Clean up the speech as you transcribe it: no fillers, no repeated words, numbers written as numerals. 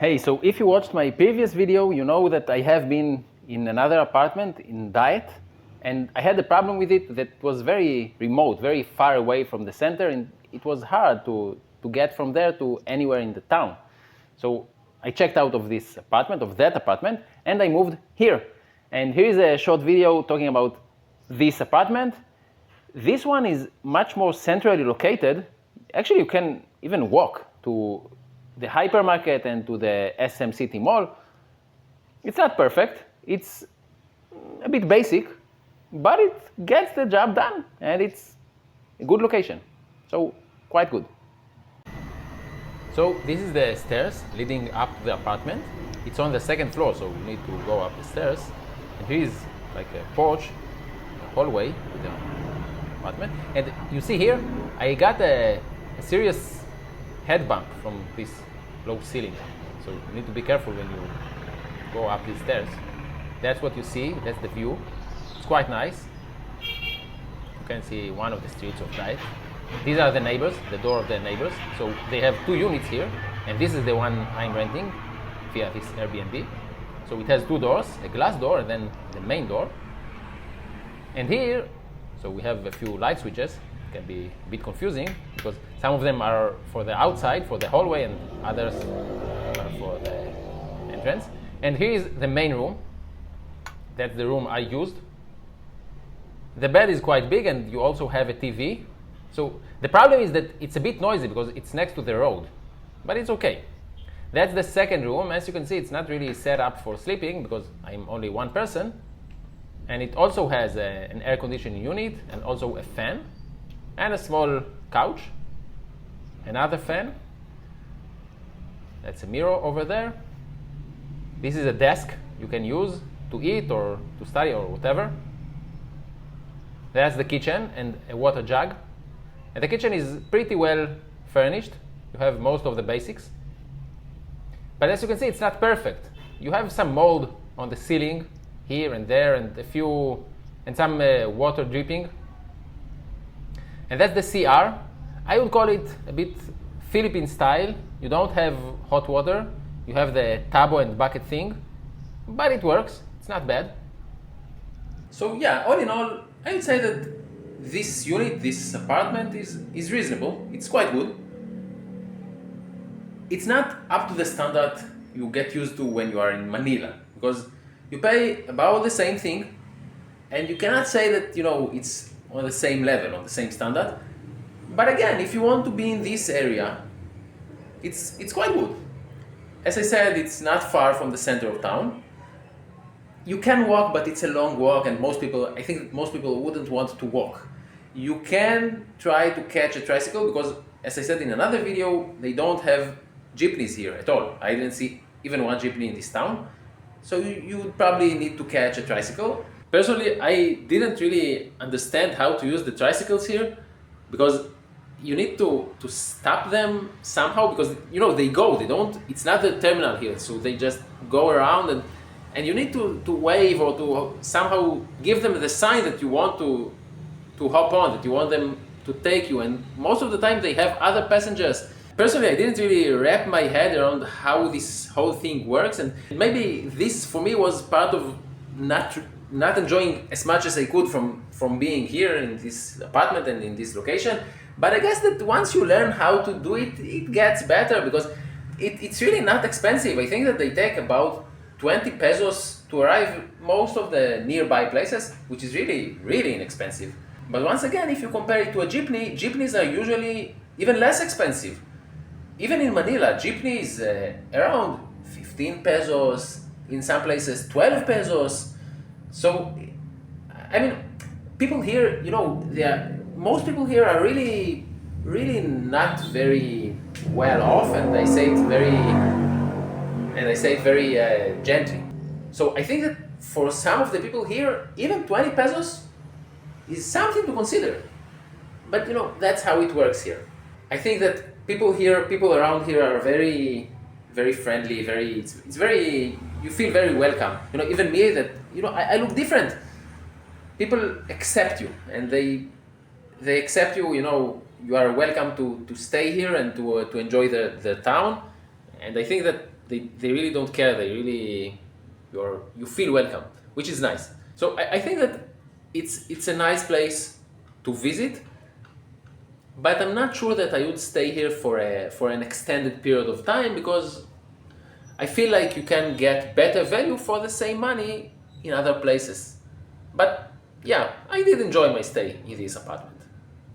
Hey, so if you watched my previous video, you know that I have been in another apartment in Daet, and I had a problem with it that was very remote, very far away from the center, and it was hard to get from there to anywhere in the town. So I checked out of this apartment, of that apartment, and I moved here. And here is a short video talking about this apartment. This one is much more centrally located. Actually, you can even walk to the hypermarket and to the SM City Mall. It's not perfect. It's a bit basic, but it gets the job done, and it's a good location. So, quite good. So, this is the stairs leading up to the apartment. It's on the second floor, so we need to go up the stairs. And here is like a porch, a hallway to the apartment. And you see here, I got a serious head bump from this low ceiling. So you need to be careful when you go up these stairs. That's what you see, that's the view. It's quite nice. You can see one of the streets of Daet. These are the neighbors, the door of the neighbors. So they have two units here, and this is the one I'm renting via this Airbnb. So it has two doors, a glass door and then the main door. And here, so we have a few light switches. It can be a bit confusing because some of them are for the outside, for the hallway, and others are for the entrance. And here is the main room. That's the room I used. The bed is quite big, and you also have a TV. So the problem is that it's a bit noisy because it's next to the road, but it's okay. That's the second room. As you can see, it's not really set up for sleeping because I'm only one person. And it also has an air conditioning unit and also a fan and a small couch, another fan. That's a mirror over there. This is a desk you can use to eat or to study or whatever. That's the kitchen and a water jug. And the kitchen is pretty well furnished. You have most of the basics. But as you can see, it's not perfect. You have some mold on the ceiling here and there, and some water dripping. And that's the CR. I would call it a bit Philippine style. You don't have hot water. You have the tabo and bucket thing, but it works. It's not bad. So yeah, all in all, I would say that this unit, this apartment is reasonable. It's quite good. It's not up to the standard you get used to when you are in Manila, because you pay about the same thing, and you cannot say that it's on the same level, on the same standard. But again, if you want to be in this area, it's quite good. As I said, it's not far from the center of town. You can walk, but it's a long walk, and I think that most people wouldn't want to walk. You can try to catch a tricycle because, as I said in another video, they don't have jeepneys here at all. I didn't see even one jeepney in this town. So you would probably need to catch a tricycle. Personally, I didn't really understand how to use the tricycles here because you need to stop them somehow because it's not the terminal here, so they just go around and you need to wave or to somehow give them the sign that you want to hop on, that you want them to take you, and most of the time they have other passengers. Personally, I didn't really wrap my head around how this whole thing works, and maybe this for me was part of not enjoying as much as I could from being here in this apartment and in this location. But I guess that once you learn how to do it, it gets better because it's really not expensive. I think that they take about 20 pesos to arrive most of the nearby places, which is really, really inexpensive. But once again, if you compare it to a jeepney, jeepneys are usually even less expensive. Even in Manila, jeepney is around 15 pesos, in some places 12 pesos. So, I mean, people here, most people here are really, really not very well off, and I say it very gently. So I think that for some of the people here, even 20 pesos is something to consider. But that's how it works here. I think that people around here are very, very friendly. It's very, you feel very welcome. Even me, that I look different. People accept you, and they accept you. You are welcome to stay here and to enjoy the town. And I think that they really don't care. They really, you feel welcome, which is nice. So I think that it's a nice place to visit, but I'm not sure that I would stay here for an extended period of time, because I feel like you can get better value for the same money in other places. But yeah, I did enjoy my stay in this apartment.